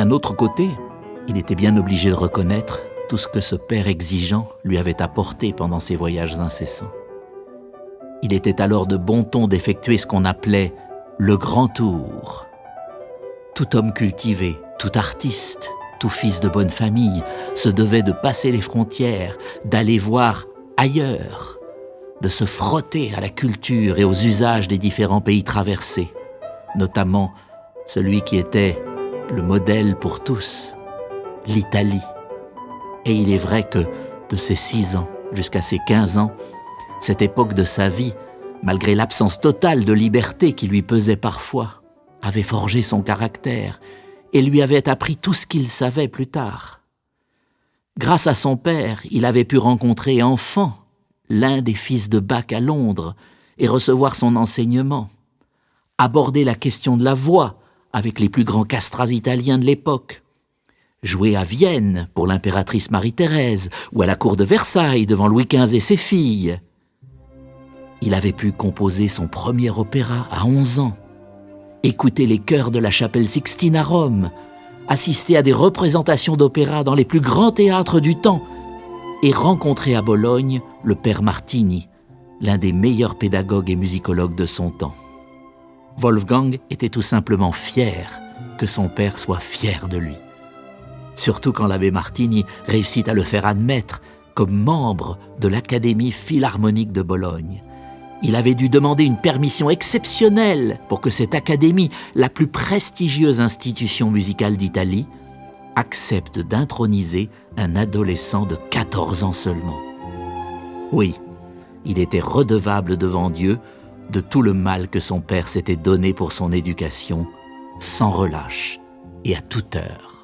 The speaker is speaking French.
d'un autre côté, il était bien obligé de reconnaître tout ce que ce père exigeant lui avait apporté pendant ses voyages incessants. Il était alors de bon ton d'effectuer ce qu'on appelait le grand tour. Tout homme cultivé, tout artiste, tout fils de bonne famille se devait de passer les frontières, d'aller voir ailleurs, de se frotter à la culture et aux usages des différents pays traversés, notamment celui qui était le modèle pour tous, l'Italie. Et il est vrai que, de ses 6 ans jusqu'à ses 15 ans, cette époque de sa vie, malgré l'absence totale de liberté qui lui pesait parfois, avait forgé son caractère et lui avait appris tout ce qu'il savait plus tard. Grâce à son père, il avait pu rencontrer enfant l'un des fils de Bach à Londres et recevoir son enseignement, aborder la question de la voix avec les plus grands castrats italiens de l'époque, jouer à Vienne pour l'impératrice Marie-Thérèse ou à la cour de Versailles devant Louis XV et ses filles. Il avait pu composer son premier opéra à 11 ans, écouter les chœurs de la chapelle Sixtine à Rome, assister à des représentations d'opéra dans les plus grands théâtres du temps et rencontrer à Bologne le père Martini, l'un des meilleurs pédagogues et musicologues de son temps. Wolfgang était tout simplement fier que son père soit fier de lui. Surtout quand l'abbé Martini réussit à le faire admettre comme membre de l'Académie philharmonique de Bologne. Il avait dû demander une permission exceptionnelle pour que cette académie, la plus prestigieuse institution musicale d'Italie, accepte d'introniser un adolescent de 14 ans seulement. Oui, il était redevable devant Dieu de tout le mal que son père s'était donné pour son éducation, sans relâche et à toute heure.